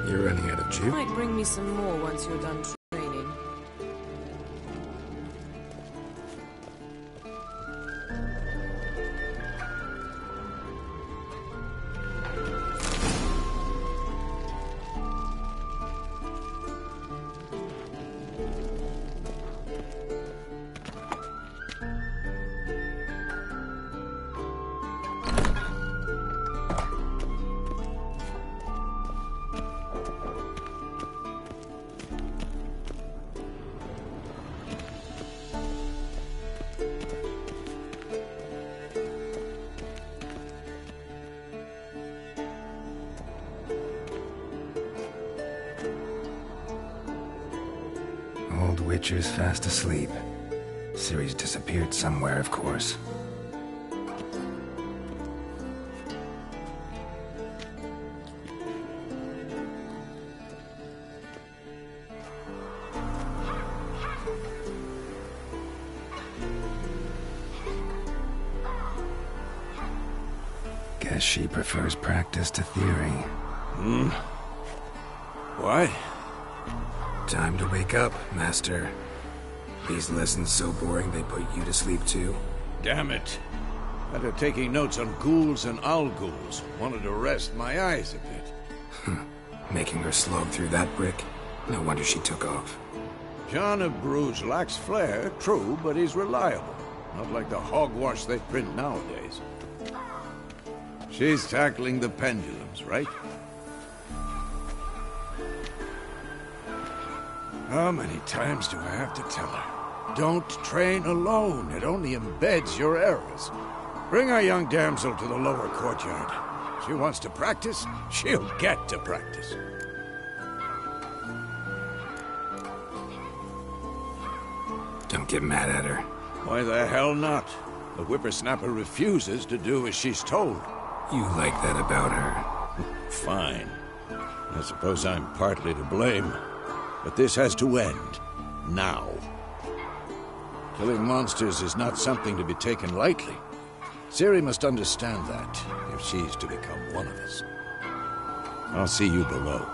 You're running out of juice? Might bring me some more once you're done training. Old Witcher's fast asleep. Ciri's disappeared somewhere, of course. Guess she prefers practice to theory. Why? Time to wake up, Master. These lessons so boring they put you to sleep too? Damn it. After taking notes on ghouls and owl-ghouls, wanted to rest my eyes a bit. Making her slog through that brick? No wonder she took off. John of Bruges lacks flair, true, but he's reliable. Not like the hogwash they print nowadays. She's tackling the pendulums, right? How many times do I have to tell her? Don't train alone. It only embeds your errors. Bring our young damsel to the lower courtyard. She wants to practice, she'll get to practice. Don't get mad at her. Why the hell not? The whippersnapper refuses to do as she's told. You like that about her? Fine. I suppose I'm partly to blame. But this has to end. Now. Killing monsters is not something to be taken lightly. Ciri must understand that, if she's to become one of us. I'll see you below.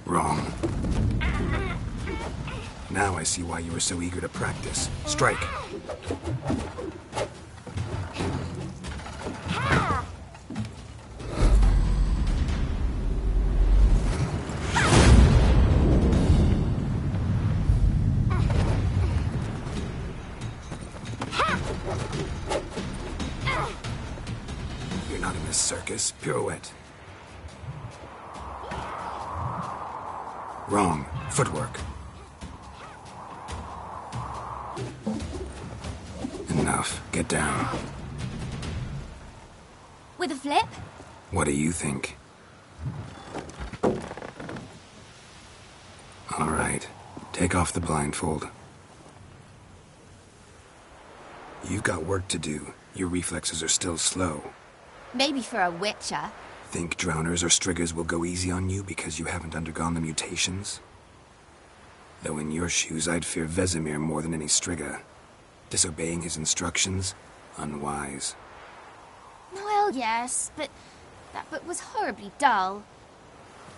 Wrong. Now I see why you were so eager to practice. Strike. You're not in this circus. Pirouette. Wrong. Footwork. Enough. Get down. With a flip? What do you think? All right. Take off the blindfold. You've got work to do. Your reflexes are still slow. Maybe for a witcher. Think drowners or striggers will go easy on you because you haven't undergone the mutations? Though in your shoes, I'd fear Vesemir more than any strigger. Disobeying his instructions? Unwise. Well, yes, but that book was horribly dull.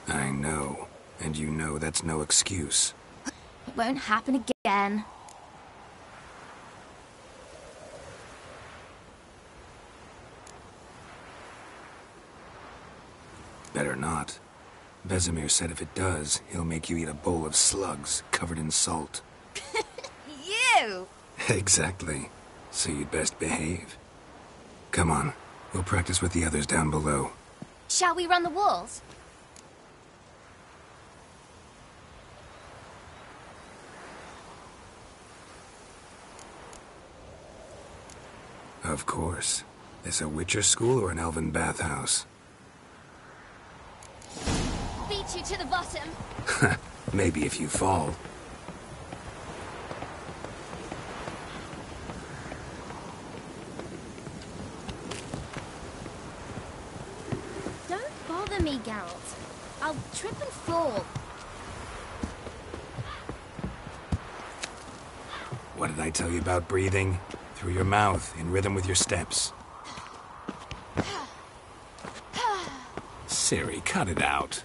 I know. And you know that's no excuse. It won't happen again. Better not. Vesemir said if it does, he'll make you eat a bowl of slugs covered in salt. You! Exactly. So you'd best behave. Come on. We'll practice with the others down below. Shall we run the walls? Of course. This a Witcher school or an elven bathhouse? Beat you to the bottom. Maybe if you fall. Don't bother me, Geralt. I'll trip and fall. What did I tell you about breathing? Through your mouth, in rhythm with your steps. Siri, cut it out.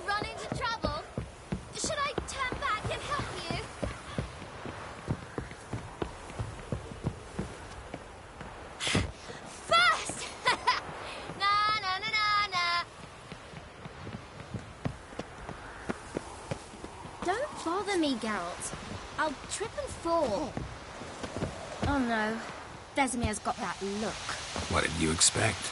Run into trouble? Should I turn back and help you? First! Na na na na na. Don't bother me, Geralt. I'll trip and fall. Oh no, Vesemir's got that look. What did you expect?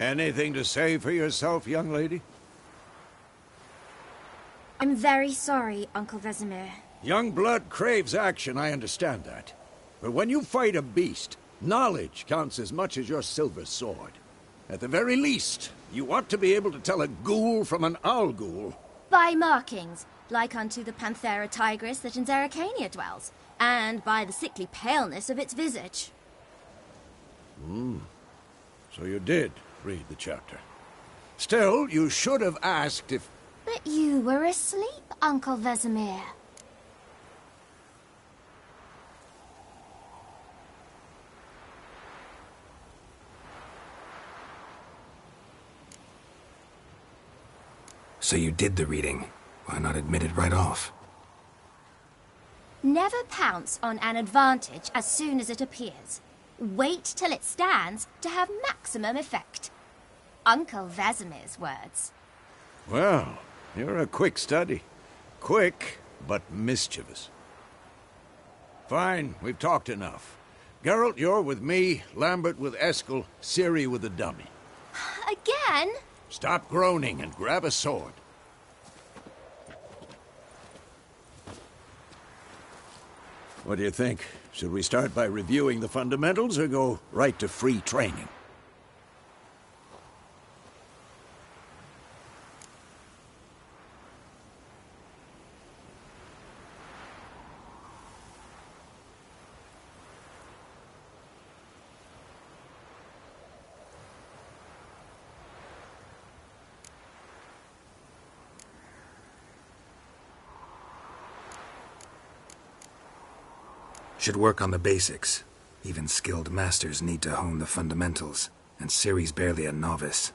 Anything to say for yourself, young lady? I'm very sorry, Uncle Vesemir. Young blood craves action, I understand that. But when you fight a beast, knowledge counts as much as your silver sword. At the very least, you ought to be able to tell a ghoul from an owl ghoul. By markings, like unto the Panthera tigris that in Zerrikania dwells, and by the sickly paleness of its visage. So you did read the chapter. Still, you should have asked if... But you were asleep, Uncle Vesemir. So you did the reading. Why not admit it right off? Never pounce on an advantage as soon as it appears. Wait till it stands to have maximum effect. Uncle Vesemir's words. Well, you're a quick study. Quick, but mischievous. Fine, we've talked enough. Geralt, you're with me, Lambert with Eskel, Ciri with the dummy. Again? Stop groaning and grab a sword. What do you think? Should we start by reviewing the fundamentals or go right to free training? Should work on the basics. Even skilled masters need to hone the fundamentals, and Ciri's barely a novice.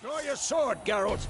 Draw your sword, Geralt!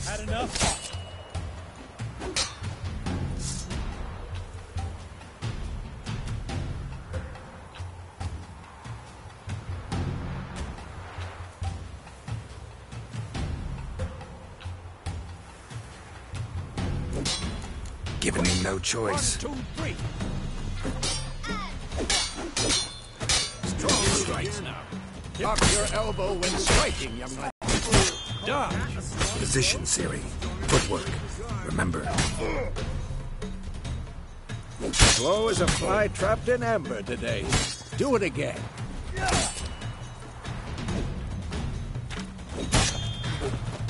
Had enough? him no choice. 1, 2, 3. Strong strikes now. Lock your elbow when striking, young lady. Dodge. Position, Siri. Footwork. Remember. Slow as a fly trapped in amber today. Do it again.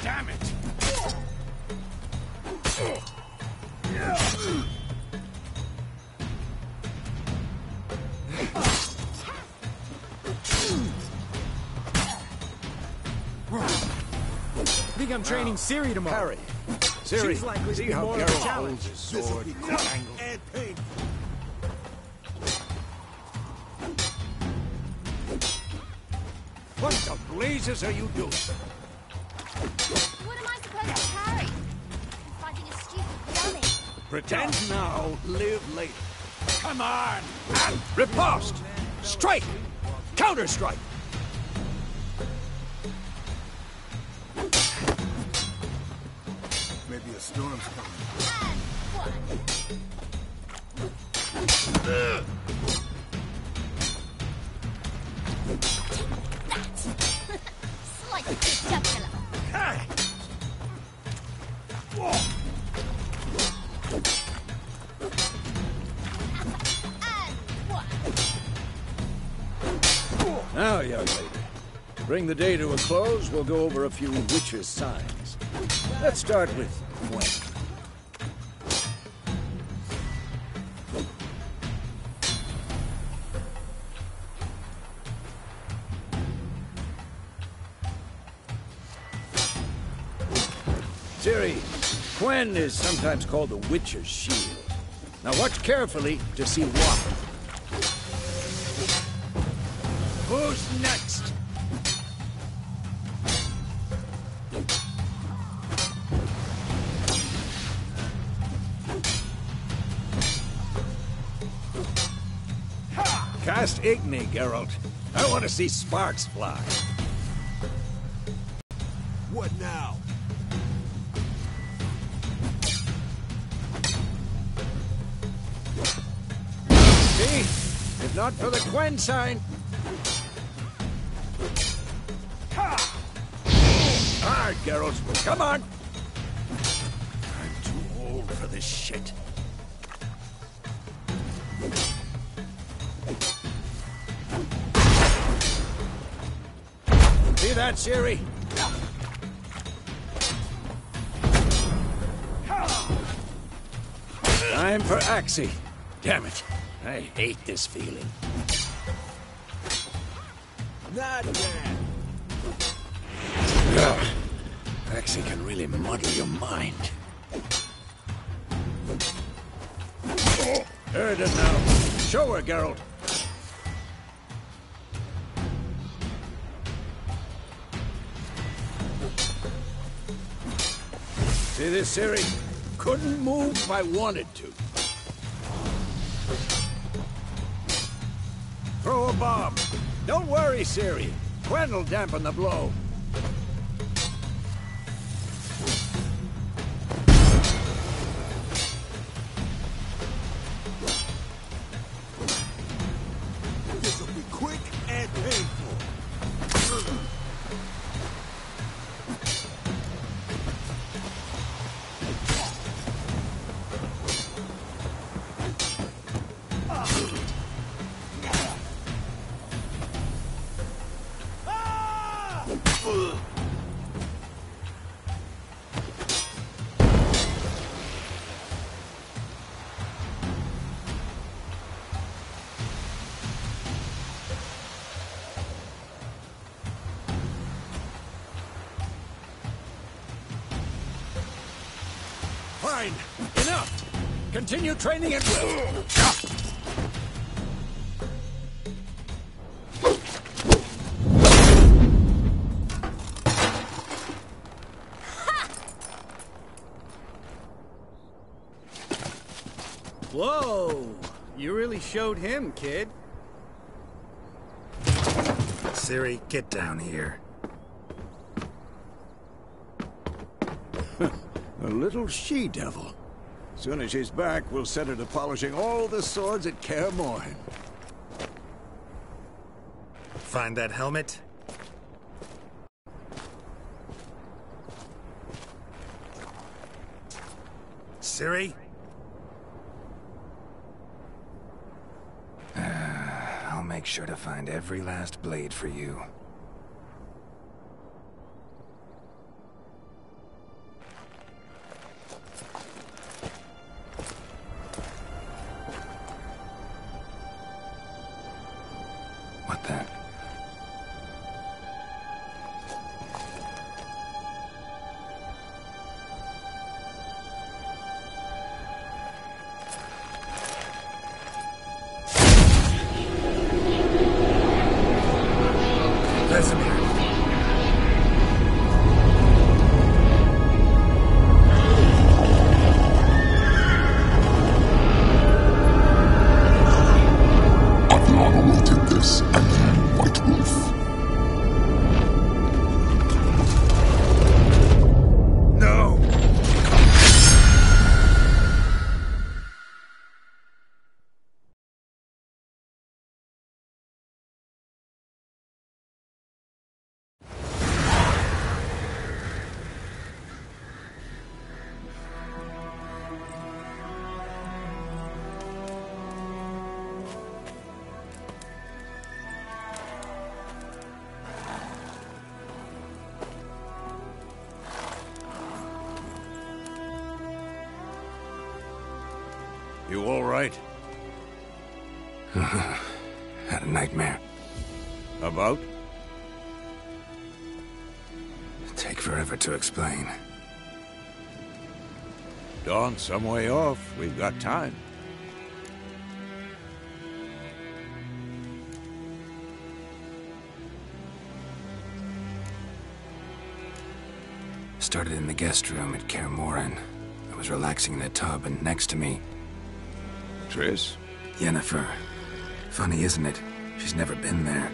Damn it. I think I'm training Siri tomorrow. Harry. Siri, She's likely to see be how more of a Geralt challenge. holds his sword. Quick angle. And painful. What the blazes are you doing? What am I supposed to carry? I'm fighting a stupid dummy. Pretend now, live later. Come on! And riposte! Strike! Counter-strike! Maybe a storm's coming. Slightly jugular. Now, young lady, to bring the day to a close, we'll go over a few witches' signs. Let's start with Gwen. Siri, Gwen is sometimes called the Witcher's Shield. Now watch carefully to see why. Who's next? Cast Igni, Geralt. I want to see sparks fly. What now? See? If not for the Gwen sign. Hard, Geralt. Come on. I'm too old for this shit. See that, Siri? Time for Axie. Damn it. I hate this feeling. Not bad. Ugh. Axie can really muddle your mind. Heard it now. Show her, Geralt. See this, Siri? Couldn't move if I wanted to. Throw a bomb. Don't worry, Siri. Gwen'll dampen the blow. This will be quick and painful. Fine. Enough. Continue training at will. Whoa! You really showed him, kid. Siri, get down here. A little she-devil. Soon as she's back, we'll set her to polishing all the swords at Kaer Morhen. Find that helmet? Ciri? I'll make sure to find every last blade for you. What the? You all right? Had a nightmare. About? Take forever to explain. Dawn's some way off. We've got time. Started in the guest room at Kaer Morhen. I was relaxing in a tub, and next to me... Triss? Yennefer. Funny, isn't it? She's never been there.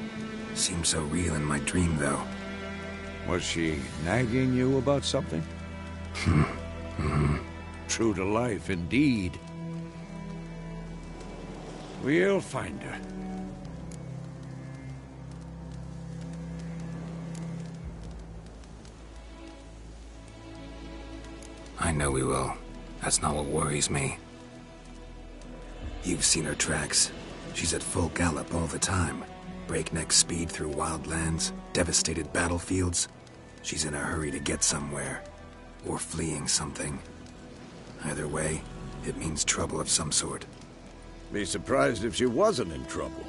Seemed so real in my dream, though. Was she nagging you about something? True to life, indeed. We'll find her. I know we will. That's not what worries me. You've seen her tracks. She's at full gallop all the time. Breakneck speed through wildlands, devastated battlefields. She's in a hurry to get somewhere. Or fleeing something. Either way, it means trouble of some sort. Be surprised if she wasn't in trouble.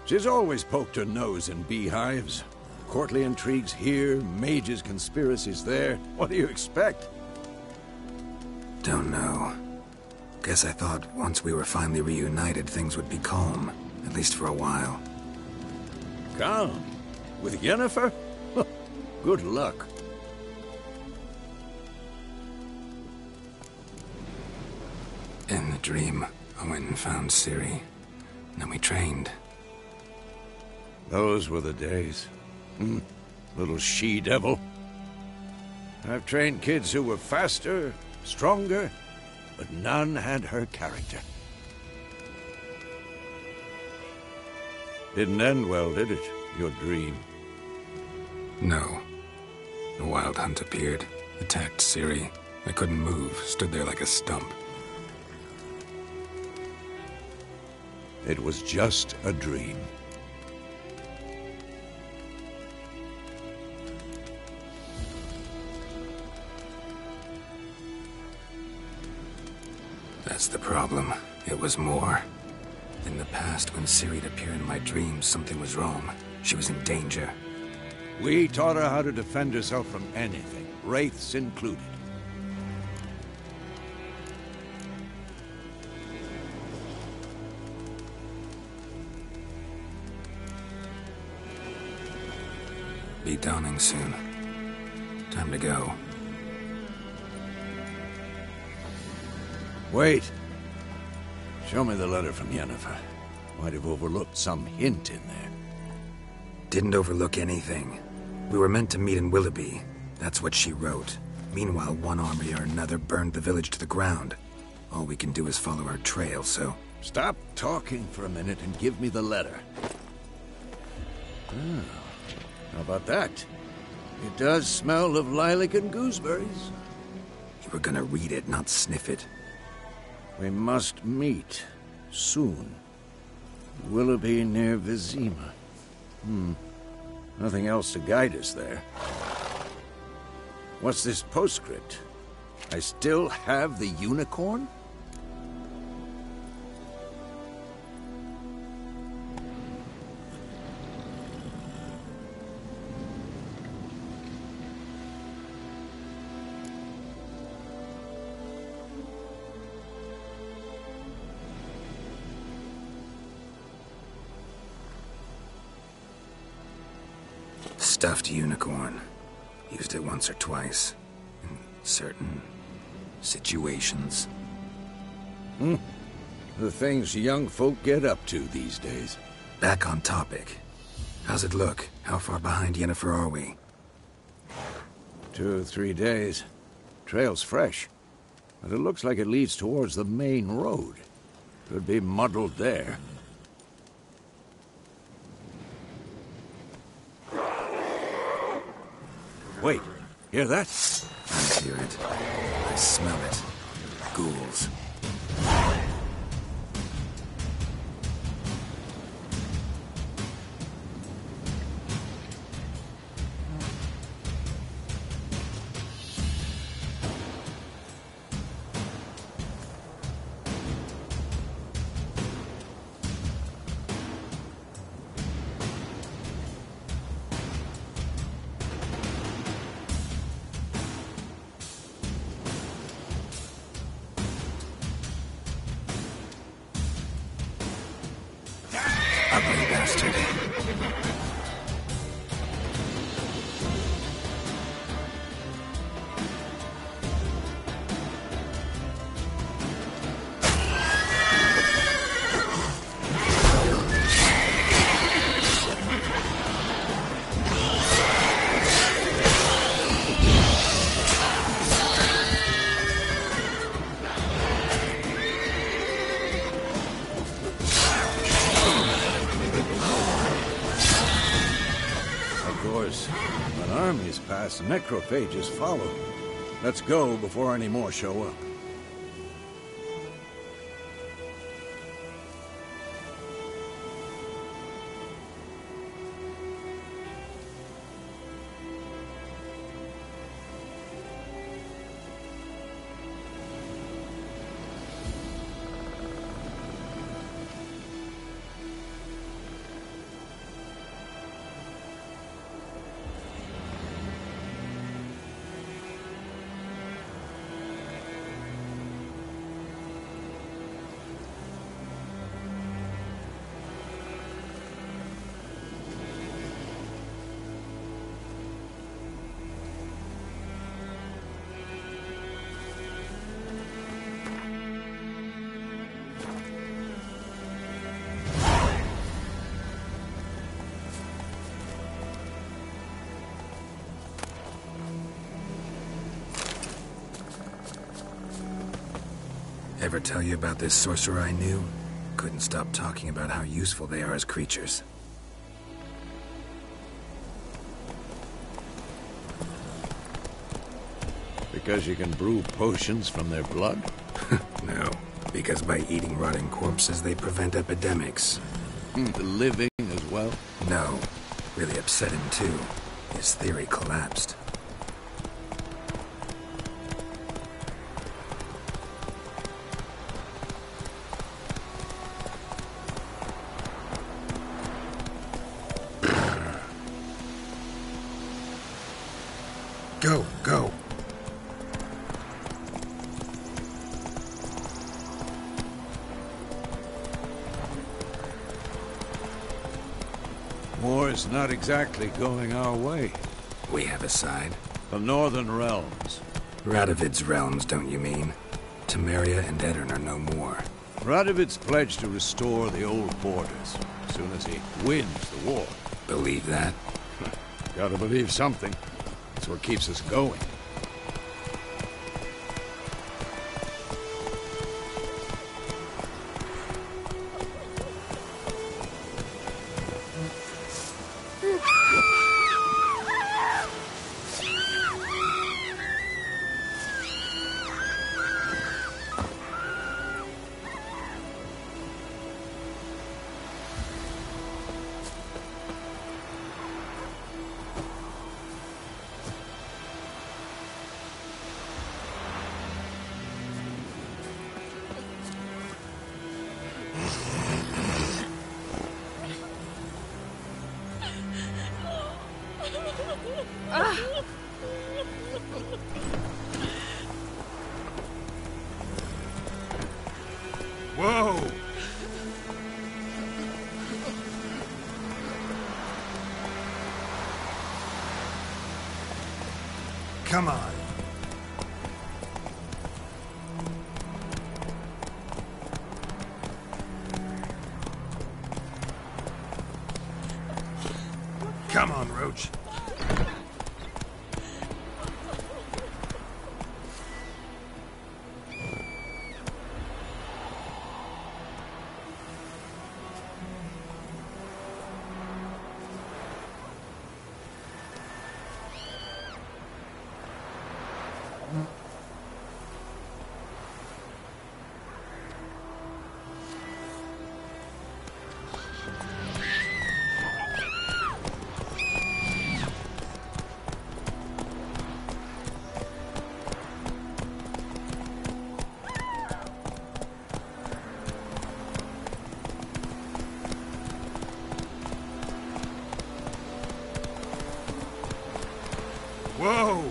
She's always poked her nose in beehives. Courtly intrigues here, mages' conspiracies there. What do you expect? Don't know. Guess I thought once we were finally reunited, things would be calm. At least for a while. Calm? With Yennefer? Good luck. In the dream, Owen found Ciri. Then we trained. Those were the days. Little she-devil. I've trained kids who were faster, stronger, but none had her character. Didn't end well, did it? Your dream? No. The Wild Hunt appeared, attacked Ciri. I couldn't move, stood there like a stump. It was just a dream. That's the problem. It was more. In the past, when Ciri'd appear in my dreams, something was wrong. She was in danger. We taught her how to defend herself from anything, wraiths included. Be dawning soon. Time to go. Wait. Show me the letter from Yennefer. Might have overlooked some hint in there. Didn't overlook anything. We were meant to meet in Willoughby. That's what she wrote. Meanwhile, one army or another burned the village to the ground. All we can do is follow our trail, so... Stop talking for a minute and give me the letter. How about that? It does smell of lilac and gooseberries. You were gonna read it, not sniff it. We must meet soon. Willoughby near Vizima. Nothing else to guide us there. What's this postscript? I still have the unicorn? Stuffed unicorn. Used it once or twice. In certain situations. The things young folk get up to these days. Back on topic. How's it look? How far behind Yennefer are we? 2 or 3 days. Trail's fresh. But it looks like it leads towards the main road. Could be muddled there. Wait, hear that? I hear it. I smell it. Ghouls. Ugly bastard. When armies pass, necrophages follow. Let's go before any more show up. Ever tell you about this sorcerer I knew? Couldn't stop talking about how useful they are as creatures. Because you can brew potions from their blood? No, because by eating rotting corpses they prevent epidemics. The living as well? No, really upset him too. His theory collapsed. Go, go. War is not exactly going our way. We have a side. The Northern Realms. Radovid's realms, don't you mean? Temeria and Edirn are no more. Radovid's pledged to restore the old borders as soon as he wins the war. Believe that? Gotta believe something. That's what keeps us going. Whoa! Come on. Come on, Roach. Whoa!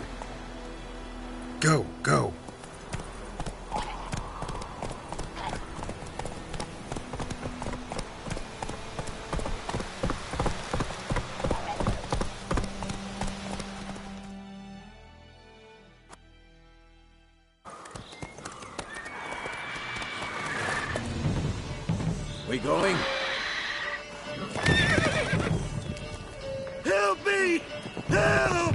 Go, go. We going? Help me! Help!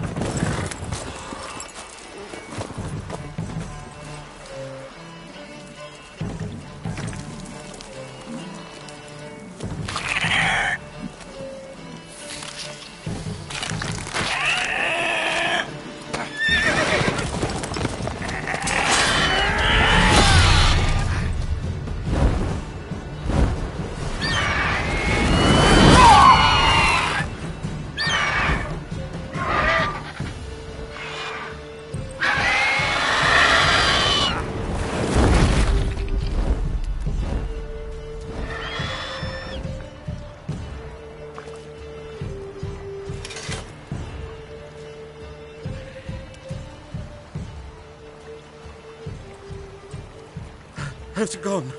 How's it gone?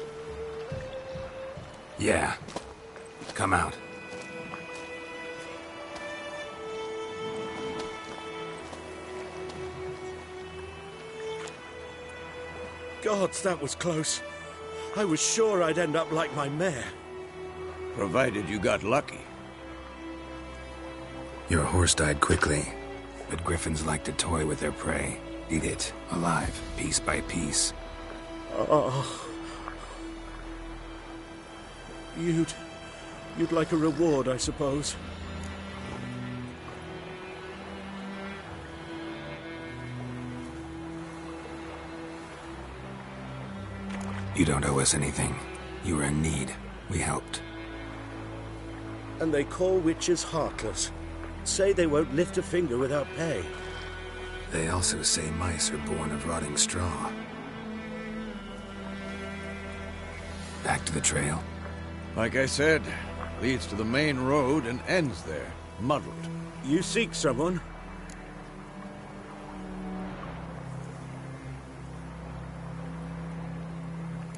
Yeah. Come out. Gods, that was close. I was sure I'd end up like my mare. Provided you got lucky. Your horse died quickly, but griffins like to toy with their prey. Eat it, alive, piece by piece. Oh. You'd like a reward, I suppose. You don't owe us anything. You were in need. We helped. And they call witches heartless. Say they won't lift a finger without pay. They also say mice are born of rotting straw. Back to the trail? Like I said, leads to the main road and ends there, muddled. You seek someone?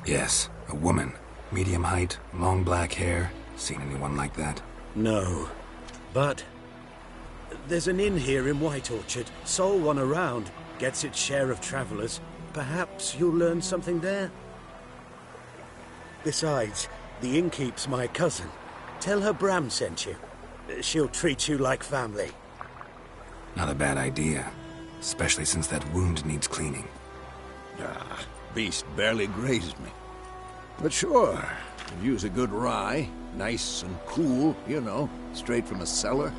Yes, a woman. Medium height, long black hair. Seen anyone like that? No. But there's an inn here in White Orchard. Sole one around. Gets its share of travelers. Perhaps you'll learn something there? Besides, the innkeep's my cousin. Tell her Bram sent you. She'll treat you like family. Not a bad idea. Especially since that wound needs cleaning. Ah, beast barely grazed me. But sure, could use a good rye. Nice and cool, you know, straight from a cellar.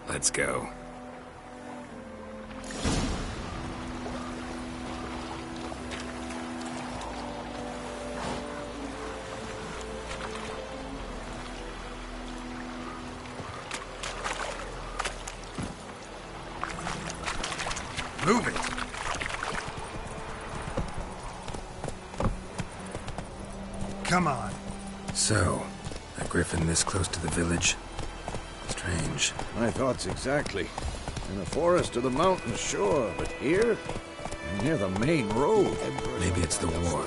Let's go. Move it! Come on. So, a griffin this close to the village? Strange. My thoughts exactly. in a forest to the mountains, sure, but here, near the main road. Maybe it's the war.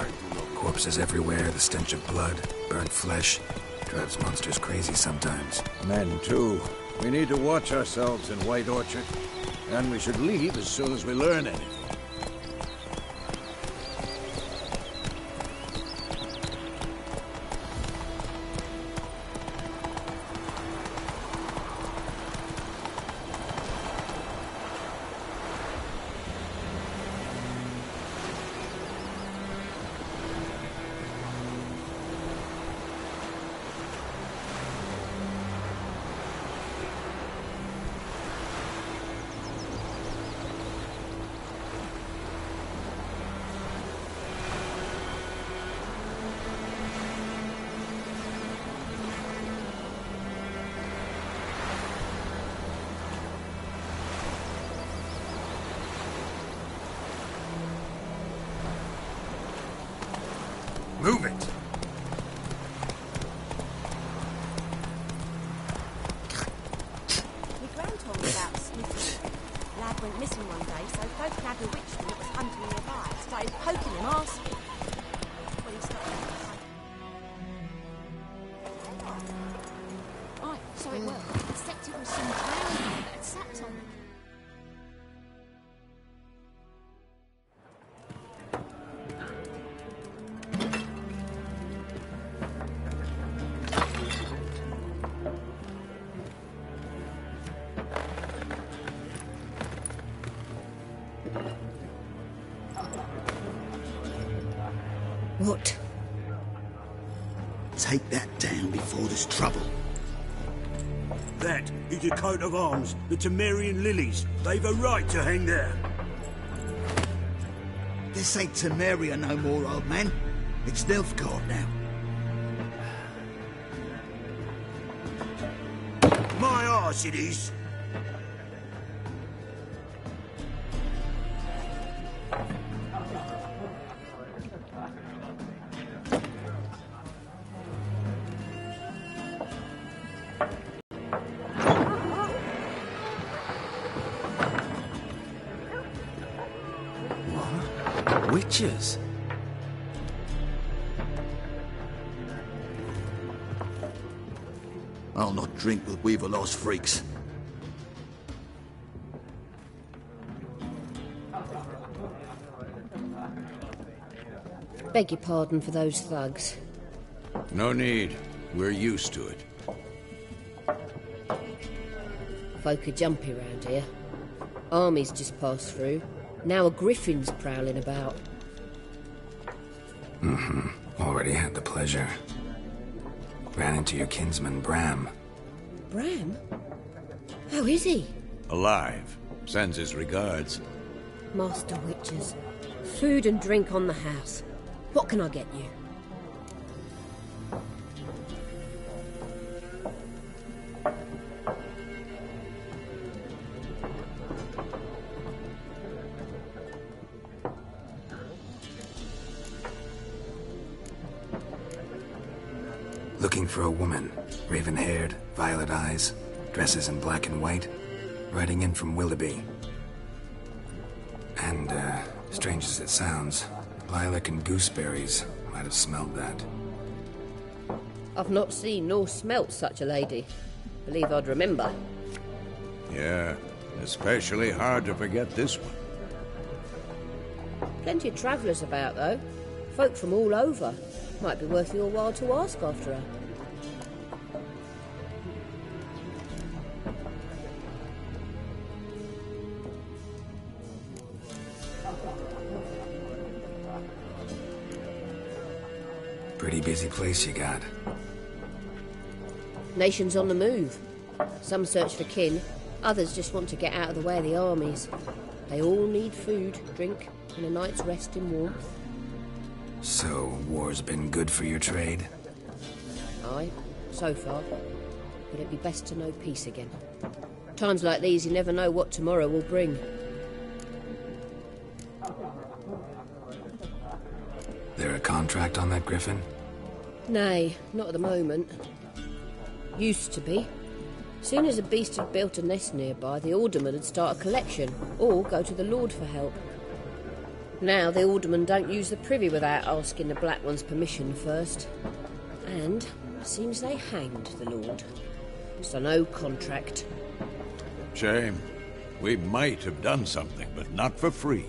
Corpses everywhere, the stench of blood, burnt flesh. Drives monsters crazy sometimes. Men, too. We need to watch ourselves in White Orchard. And we should leave as soon as we learn anything. Move it! My gran told me about Smithy. Lad went missing one day, so folk had a witchman that was hunting nearby. Started poking him, asking. Well, he started. Right, so it worked. Except it was some brown that had sat on them. What? Take that down before there's trouble. That is a coat of arms, the Temerian lilies. They've a right to hang there. This ain't Temeria no more, old man. It's Nilfgaard now. My arse it is. Witches? I'll not drink with Weaverlost freaks. Beg your pardon for those thugs. No need. We're used to it. Folk are jumpy round here. Armies just passed through. Now a griffin's prowling about. Already had the pleasure. Ran into your kinsman, Bram. Bram? How is he? Alive. Sends his regards. Master Witches. Food and drink on the house. What can I get you? Looking for a woman. Raven-haired, violet eyes, dresses in black and white. Riding in from Willoughby. And, strange as it sounds, lilac and gooseberries might have smelled that. I've not seen nor smelt such a lady. Believe I'd remember. Yeah, especially hard to forget this one. Plenty of travellers about, though. Folk from all over. Might be worth your while to ask after her. Pretty busy place you got. Nations on the move. Some search for kin, others just want to get out of the way of the armies. They all need food, drink, and a night's rest in warmth. So, war's been good for your trade? Aye, so far. But it'd be best to know peace again. Times like these, you never know what tomorrow will bring. There a contract on that griffin? Nay, not at the moment. Used to be. Soon as a beast had built a nest nearby, the alderman would start a collection, or go to the Lord for help. Now the aldermen don't use the privy without asking the Black One's permission first. And seems they hanged the Lord. So no contract. Shame. We might have done something, but not for free.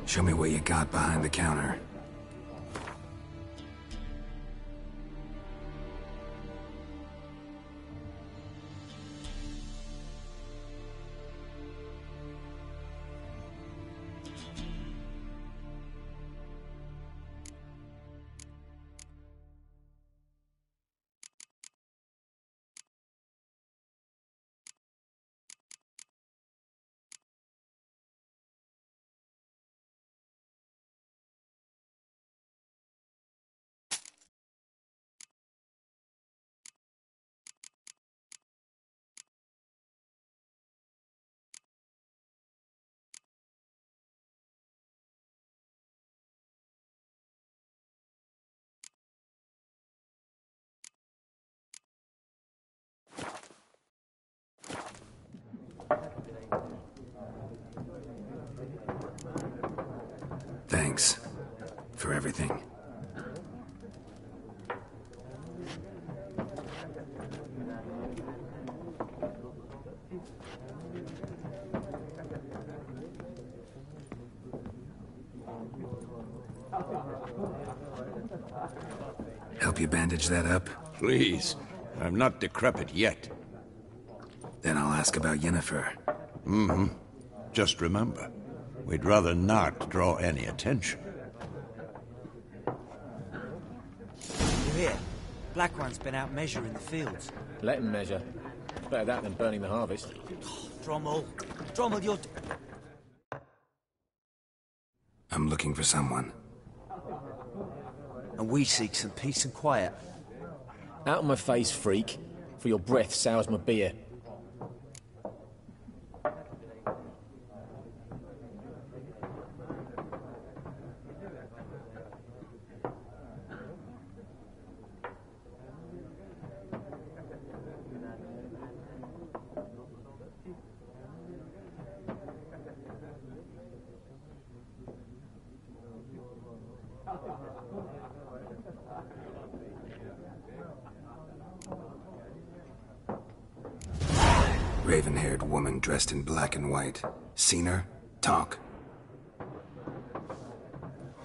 Show me what you got behind the counter. Thanks for everything. Help you bandage that up? Please. I'm not decrepit yet. Then I'll ask about Yennefer. Mm-hmm. Just remember, we'd rather not draw any attention. You hear? Black One's been out measuring the fields. Let him measure. It's better that than burning the harvest. Oh, Drommel, you're... I'm looking for someone. And we seek some peace and quiet. Out of my face, freak, for your breath sours my beer. Raven-haired woman dressed in black and white. Seen her? Talk.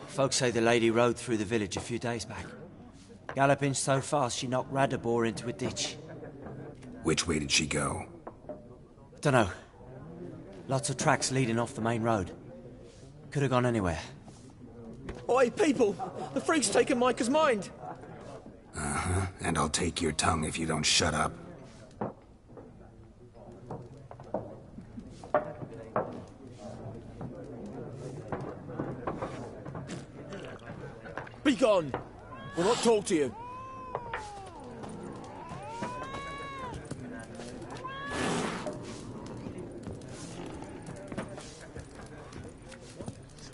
Folks say the lady rode through the village a few days back. Galloping so fast she knocked Radabor into a ditch. Which way did she go? Dunno. Lots of tracks leading off the main road. Could have gone anywhere. Oi, people! The freak's taken Micah's mind! Uh-huh. And I'll take your tongue if you don't shut up. Be gone! We'll not talk to you.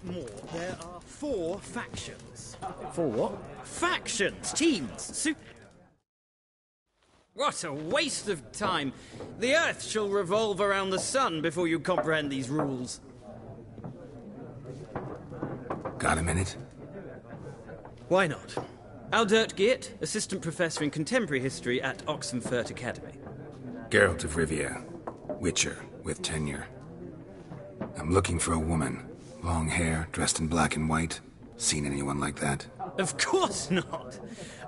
More. There are 4 factions. 4 what? Factions! Teams! What a waste of time! The Earth shall revolve around the sun before you comprehend these rules. Got a minute? Why not? Aldert Geert, Assistant Professor in Contemporary History at Oxenfurt Academy. Geralt of Rivia. Witcher, with tenure. I'm looking for a woman. Long hair, dressed in black and white. Seen anyone like that? Of course not!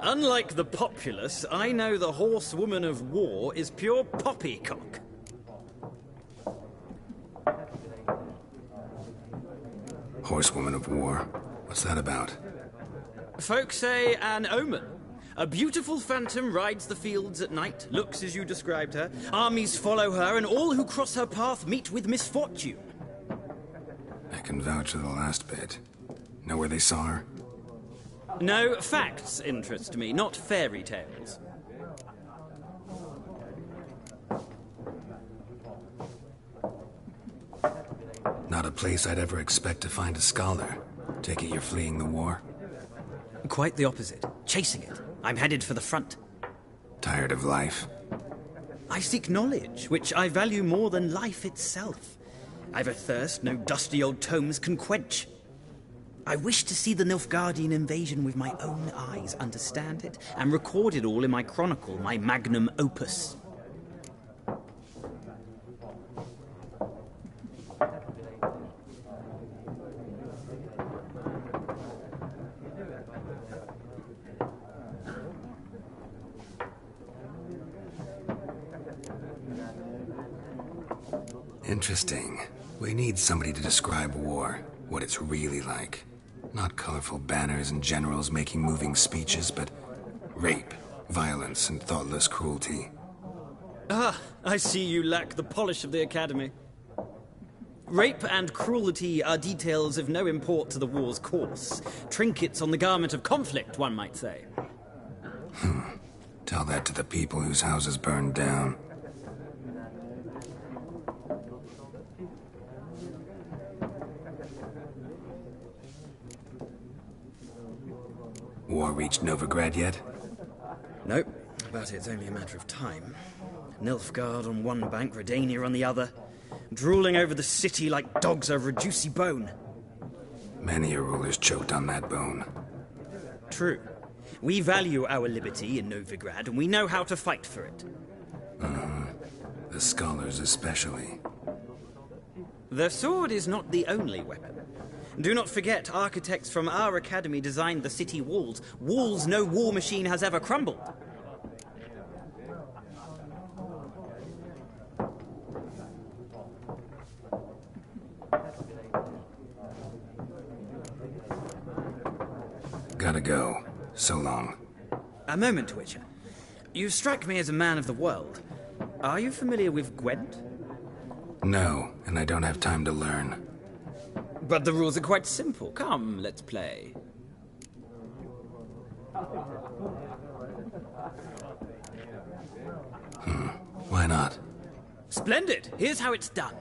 Unlike the populace, I know the horsewoman of war is pure poppycock. Horsewoman of war? What's that about? Folks say an omen. A beautiful phantom rides the fields at night, looks as you described her. Armies follow her, and all who cross her path meet with misfortune. I can vouch for the last bit. Know where they saw her? No, facts interest me, not fairy tales. Not a place I'd ever expect to find a scholar. Take it you're fleeing the war? Quite the opposite. Chasing it. I'm headed for the front. Tired of life? I seek knowledge, which I value more than life itself. I've a thirst no dusty old tomes can quench. I wish to see the Nilfgaardian invasion with my own eyes, understand it, and record it all in my chronicle, my magnum opus. Interesting. We need somebody to describe war, what it's really like. Not colorful banners and generals making moving speeches, but rape, violence, and thoughtless cruelty. Ah, I see you lack the polish of the Academy. Rape and cruelty are details of no import to the war's course. Trinkets on the garment of conflict, one might say. Tell that to the people whose houses burned down. War reached Novigrad yet? Nope, but it's only a matter of time. Nilfgaard on one bank, Redania on the other, drooling over the city like dogs over a juicy bone. Many a ruler's choked on that bone. True. We value our liberty in Novigrad, and we know how to fight for it. The scholars especially. The sword is not the only weapon. Do not forget, architects from our academy designed the city walls. Walls no war machine has ever crumbled. Gotta go. So long. A moment, Witcher. You strike me as a man of the world. Are you familiar with Gwent? No, and I don't have time to learn. But the rules are quite simple. Come, let's play. Why not? Splendid! Here's how it's done.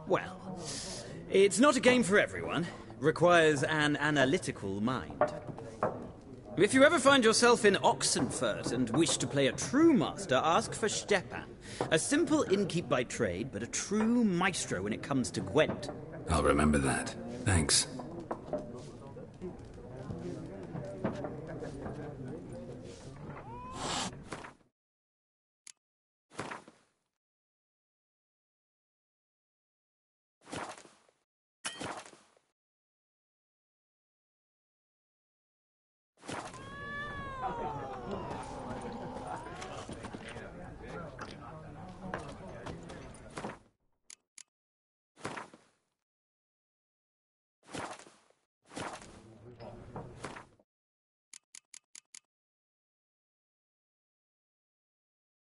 Well, it's not a game for everyone. Requires an analytical mind. If you ever find yourself in Oxenfurt and wish to play a true master, ask for Stepan. A simple innkeep by trade, but a true maestro when it comes to Gwent. I'll remember that. Thanks.